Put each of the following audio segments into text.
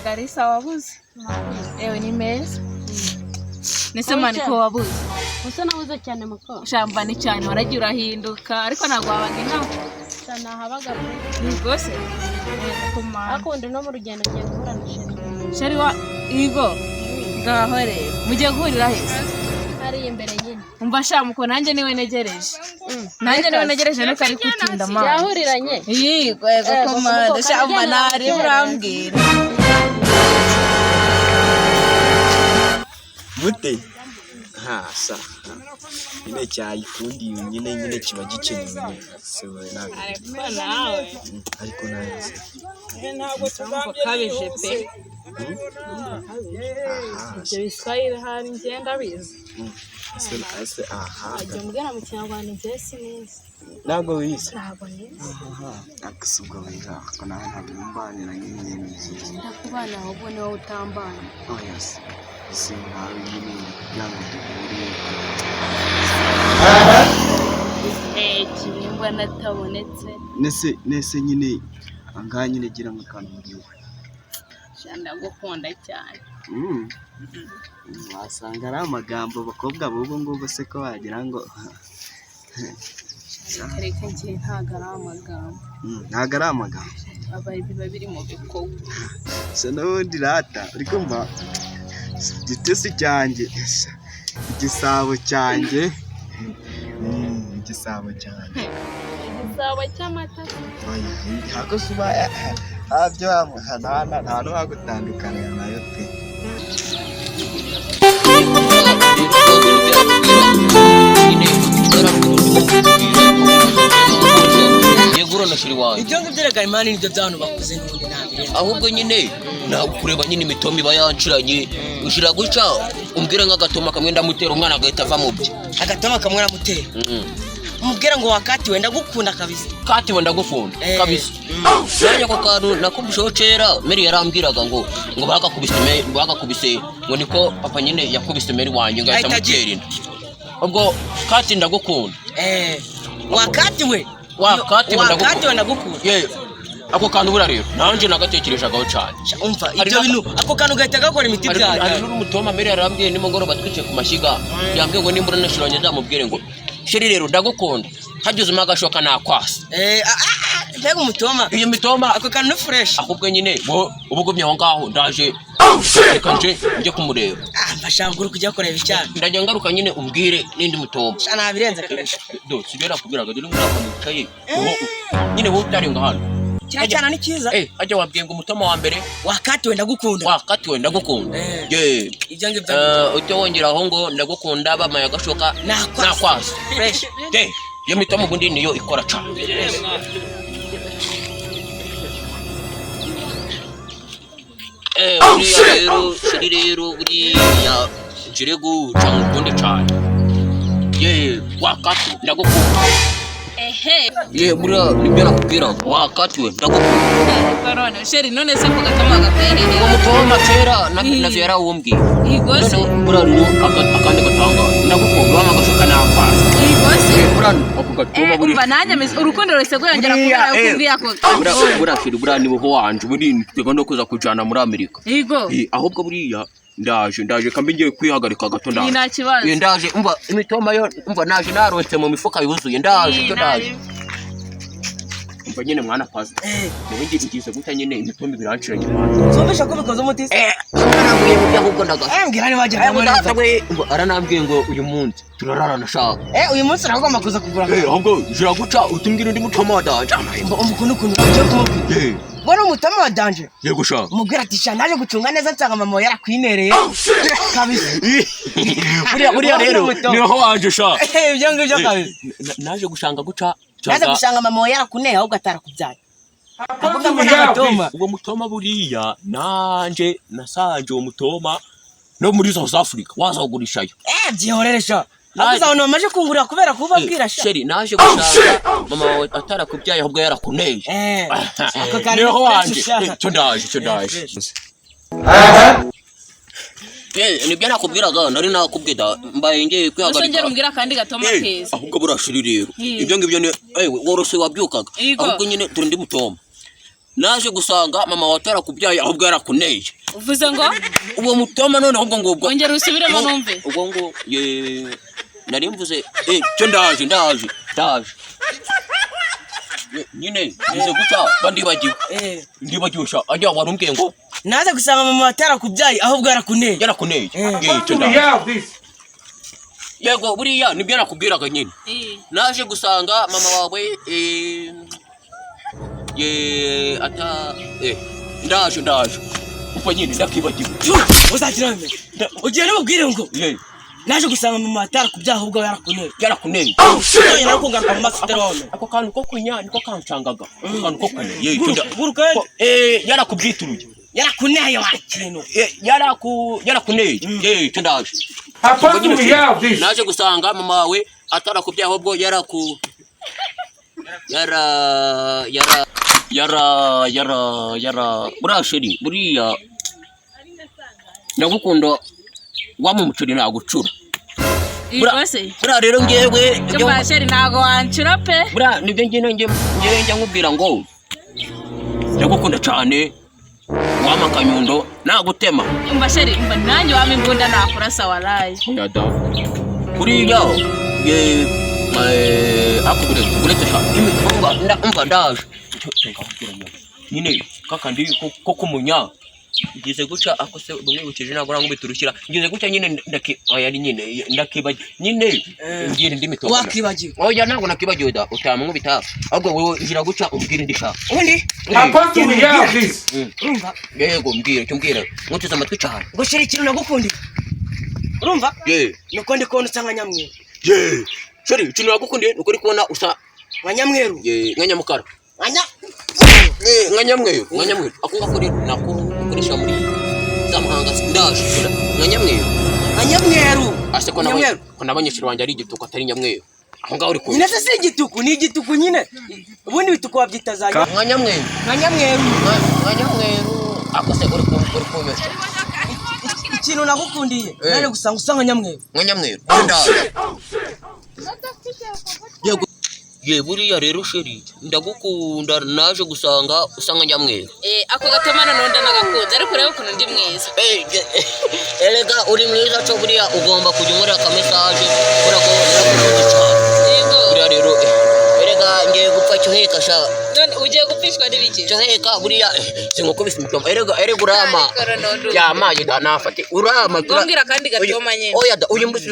Garissa wabuze ewe ni meza nisema niko wabuze usa nabuze cyane mako shamba ni cyane waragiye urahinduka ariko nagwa abandi nkaho sana habaga rwose akundi no mu rugendo giye guhura na sheri wa igo ngaho rero mugiye guhurira hese hari imbere nyine umva shamuko nanjye niwe negereje nuko ari kutinda ma yahuriranye yego yego komanda shamba nari urambwira mute sa nyine cyayikundi nyine kiba gikeneye se nawe ariko nawe ntabwo kabije pe ibyo biswahili hari ngenda bizi ese ajya mbwira mu kinyarwanda njye sinzi ntabwo wize ntabwo nize akasubwo wiga ko nawe ntabwo mbanira nyine nziza ndakubana ahubwo niwe utambana yes singawe nyine yango duhuriye kirimba natabonetse nese nyine angahe nyine gira mu kantu muriwe shanda gukunda cyane wasanga ari amagambo bakobwa bubu ngubu se ko wagira ngo reka ngiye ntago ari amagambo ntago ari amagambo abaye biba biri mu bikorwa se n'ubundi rata uri kumva igitesi cyanjye igisabo cyanjye igisabo cy'amata ntabwo suba habyo nta n'uwagutandukanya nayo pe ibyo ngibyo imana nibyo by'abantu bakuze n'ubundi ntabire ahubwo nyine kureba nyine imitoma iba yanciranye ushira guca umbwire nk'agatoma kamwe ndamutera umwana agahita ava mu bye agatoma kamwe aramutera umubwira ngo wakati wenda gukunda kabisa kati wenda gufunda kabisa nanya ko kantu nakubisho cera Mary yarambwiraga ngo bagakubise ngo niko papa nyine yakubise Mary wanje ngahita mutera inda ubwo kati ndagukunda wakati wenda gukunda ako kantu bura rero nanje nagatekerejagaho cyane umva ibyo bintu ako kantu gahita gakora imiti byaje ari n'umutoma Mary yarambwiye nimugoroba twice ku mashyiga yambwiye ngo nimbura nashiranye ndamubwire ngo sheri rero ndagukunda hagize umagashoka nakwasa mbega umutoma iyo mitoma ako kantu ni fresh ahubwo nyine ubugumye aho ngaho ndaje reka njye kumureba mbashangura kujya kureba icyana ndajya ngaruka nyine umbwire n'indi mutoma nta birenze kabisa sibera kubwiraga dore ngurako nicaye nyine wowe utarenga hano cyana ni cyiza ajya wabwiye ngo umutoma wa mbere wakati wenda gukunda ibyo ngibyo ujye wongeraho ngo ndagukunda bamaye agashoka nakwasa fresh iyo mitoma ubundi niyo ikora cyane rero buriya jire guca ngukunde cyane wakati ndagukunda buriya nibyo nakubwira wakati we ndagukunda sheri none se kugatama gapehereye ngo mutoma kera navyo yarawumbwiye igose buriya rero akandi gatanga ndagukunda bamagashoka nakwasa igose ako gatuma buri umva nanjye urukundo rwese rwongera kubera ukumbwiye ako buriya nibo wanje buri twego no kuza kujana muri Amerika ahubwo buriya ndaje kambe ngiye kwihagarika gato ndaje nta kibazo ndaje umva imitoma yo umva naje naronse mu mifuka yuzuye ndaje umva nyine mwana pazi nibindi ngize guta nyine imitoma biranciranye mwana zombesha ko bikoze umuti aranambwiye ngo ahubwo ndaga mbwira ni waje aranambwiye ngo uyu munsi turararana shaka uyu munsi nagomba kuza kugura ahubwo jira guca utumbwira ndi mutoma wadanje umukuntu ujye kumubwira Bora umutama wa danje. Yego sha. Mubwira ati shandaje gucunga neza nsanga mama yarakwinereye. Kabisa. Buriya rero niho wanje sha. Ibyo ngibyo kabisa. Naje gushanga guca. Naje gushanga mama yarakuneye ahubwo atarakubyaye. Avuga ngo n'amatoma. Uwo mutoma buriya nanje nasanje uwo mutoma no muri South Africa wazagurishayo. Byihoreresha. Abuza abantu bamaje kungurira kubera kubabwira sha. Sheri naje gushanga mama atarakubyaye ahubwo yarakuneye. Ako kari niho wanje. Cyo ndaje. Nibyo nakubwiraga nari nakubwida mbaye ngiye kwihagarika. Usongera umbwira kandi gatoma keza. Ahubwo burashiri rero. Ibyo ngibyo ni worose wabyukaga. Ahubwo nyine turi ndi mutoma. naje gusanga mama watara kubyaye ahubwo yarakuneye. Uvuze ngo uwo mutoma none ahubwo ngo ubwo ongera usubiremo numve. Ubwo ngo nari mvuze cyo ndaje nyine nize guca bandibagiwe ndibagusha ajya warumbwiye ngo naze gusanga mama watara kubyaye ahubwo yarakuneye cyo ndaje. Yego buriya nibyo nakubwiraga nyine. Naje gusanga mama wawe ndaje uko nyine ndakibagiwe. Uzakirame ugiye n'ubwire ngo naje gusanga mama watara kubyaye ahubwo yarakuneye. Nako ngaruka mu masitero wone ako kantu ko kunya niko kancangaga kantu ko kunya guruka yarakubwituruye yarakuneye wakintu yarakuneye cyo ndaje. Naje gusanga mama wawe atarakubyaye ahubwo burasheri buriya ndagukunda wamumucuri nagucura. Bura rero ngewe cyo basheri nago wancura pe. Bura nibyo ngewe njya nkubwira ngo ndagukunda cyane wama kanyundo nagutema. Umva sheri umva nanjye wama imbunda nakurasa waraye. Yada buriya uretse sha umva ndaje nyine kakandi ko kumunya ngize guca akose bumwibukije nagora ngo biturukira ngize guca nyine yari nyine ndakibaje nyine ngira ndi mitoma wakibagiwe. Oya ntabwo nakibagiwe da utamwe bita ahubwo wewe ijira guca ubwira ndisha undi urumva yego mbwira cyo mbwira muteze amatwi cyane ngo sheri ikintu nagukundi urumva nuko ndi kubona usanga nyamweru. Sheri ikintu nagukundiye nuko uri kubona usa nka nyamweru nka nyamukara nka nyamweru ako ngakuri nako ukoresha muri zamahanga ndaje nka nyamweru ase ko nabanyeshuri wanjye ari igituko atari nyamweru aho ngaho uri ko nyine se igituku ni igituku nyine ubundi bituko babyita za nka nyamweru akose uri kunyosha ikintu nagukundiye naje gusanga usanga nyamweru ndaje. Ye buriya rero sheri ndagukunda naje gusanga usanga nyamweru. Ako gatomana nonda nagakunze ariko rero ukuntu ndi mwiza. Erega uri mwiza cyo buriya ugomba kujya umurira ka message kora ko ndakunda cyane. Yego buriya rero erega ngiye gupfa cyo heka sha none ugiye gupfishwa n'ibiki cyo heka buriya sinko kubisa imitoma erega urama yamaye nafate urama tumbwira kandi gatoma nyene. Oya da uyu mbusi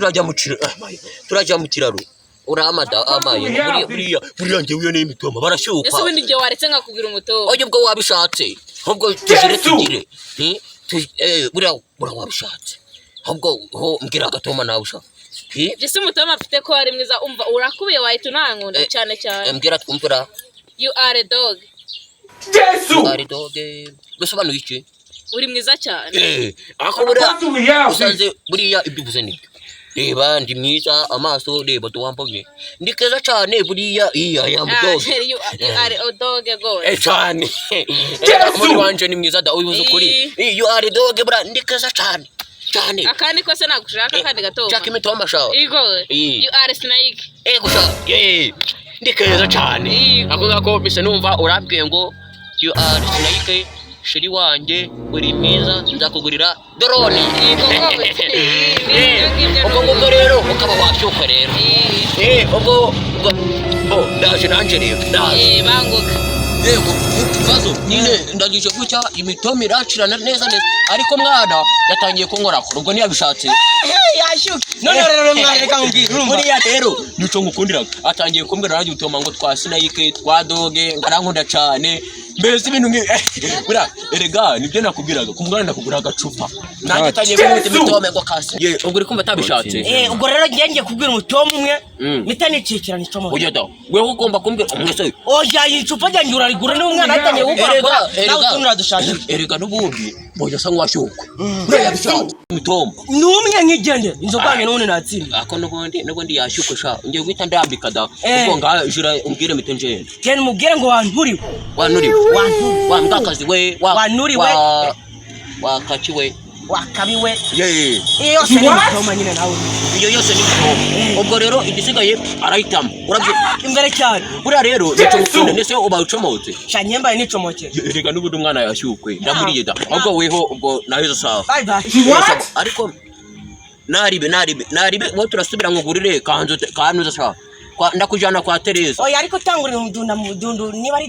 turajya mu kiraro uramada amaye buriya ngewe uyo n'imitoma barashyuka. Ese ubundi ngiye waretse nkakubwira umutomo oye ubwo wabishatse ahubwo tugire buriya wabishatse ahubwo ho mbwira gatoma nawe ushaka Jese umutomo afite ko ari mwiza umva urakubiye wahita unankunda cyane cyane. Mbwira twumvira you are a dog. You are a dog bisobanuye iki? Uri mwiza cyane ako buriya usanze buriya ibyo uvuze nibyo. Reba ndi mwiza amaso reba tuwambonye ndi keza cyane buriya aya mudogo you are a dog go cyane muri wanje ni mwiza da ubivuze kuri you are a dog bra ndi keza cyane akandi ko se nagushaka kandi gato chaka imitoma shawo igo you are snake gusha ndi keza cyane ako ngako bise numva urabwiye ngo you are snake sheri wanje uri mwiza nzakugurira drone ubwo rero ukaba washyuka rero ubwo ndaje nanje rero banguka yego ikibazo nyine ndagije gucya imitoma iracirana neza ariko mwana yatangiye kunkora ubwo ntiyabishatse yashyuka none rero mwana reka nkubwire buriya rero nico ngukundiraga atangiye kumbwira nanjye utoma ngo twa snake twa doge ngarankunda cyane mbese ibintu buriya erega nibyo nakubwiraga kumwana ndakugura agacupa nanjye atangiye kumwita imitoma ngo kasi ubwo uri kumva atabishatse ubwo rero ngiye kubwira umutomo umwe mitanicikirana itomo oya da wewe ugomba kumbwira umwese oya icupa ryanjye urarigura ni umwana atangiye gukora nawe tunura dushaje erega n'ubundi boya sa nk'washyuka buriya yabishatse imitoma numwe nkigende inzoganye none natsinda ako n'ubundi yashyuka sha ngiye guhita ndambika da ubwo ngajira umbwire mitenjene cyane mubwire ngo wanuriwe wambwakazi we wanuriwe wakakiwe wakabiwe Ye. iyo yose ni imitoma nyine nawe Iyo yose ni imitoma. Ubwo rero igisigaye arahitamo. Urabye imbere cyane. buriya rero nicomokinde ndetse ubawucomotse. Sha nyembaye nicomoke. Rega n'ubundi umwana yashyukwe. Ndamuriye da. Ahubwo weho ubwo nahizo sawa. Bye bye. Ariko naribe wo turasubira ngugurire kantu zashaka. Ndakujana kwa Teresa. Oya ariko tangurira umudunda mu budundu niba ari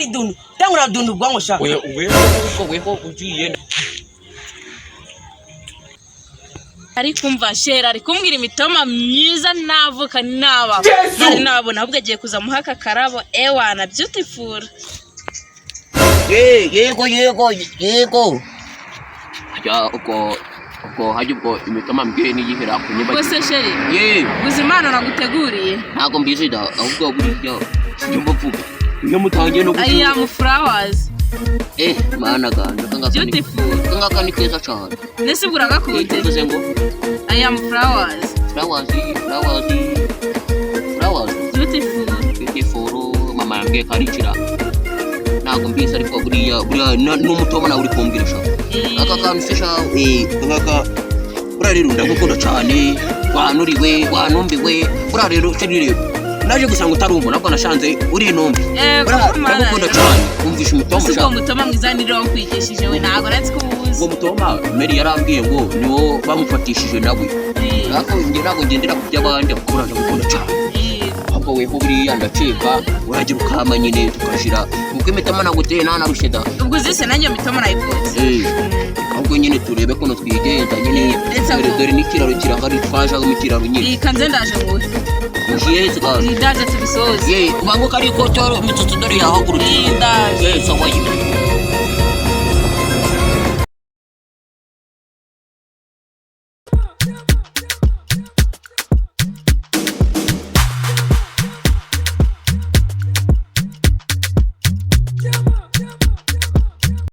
dundu tangurira dundu bwango shaka. Weho ugiye. ariko umva shera ari kumbwira imitoma myiza navuka naba nabona ahubwo agiye kuza muhaka karabo ewana beautiful. Yego. Ya ubwo haje ubwo imitoma mbwire niyihera ku nyumba. Bose sheri. Guza Imana naguteguriye. Ntago mbizi da ahubwo buriya nyumba vuga. Iyo mutangiye no I am flowers. Mana ganda Beautiful. kanga ni keza cyane. Nese buraga kute. Tuze ngo I am flowers. Flowers. Beautiful. Mama yambwiye karikira. Ntago mbizi ariko buriya n'umutoma nawe uri kumbwira shaka. Aka kantu se sha ngaka buriya rero ndagukunda cyane. Wanuriwe wanumbiwe buriya rero rero naje gusanga utarumva nabwo nashanze uri inombi. Ndagukunda cyane umvisha umutoma shaka. Uko mutoma mwizanire wo kwigishije we ntago natse kubuza. Uwo mutoma Mary yarambwiye ngo niwo bamufatishije nawe. Ntabwo ngendera ku by'abandi akora ndagukunda cyane. Ahubwo weho buriya ndacika uragira ukama nyine tukashira kuko imitoma naguteye nta narushe da. Ubwo uzise nanjye mitoma nayivutse. Ahubwo nyine turebe ko twigenza nyine dore n'ikiraro kirangari twaje mu kiraro nyine. Ikanze ndaje ngo Yes, God. Ndaje tubisoze. Ubanguka ariko cyoro mitutu dore yaho kuruti. Ndaje. Sawa.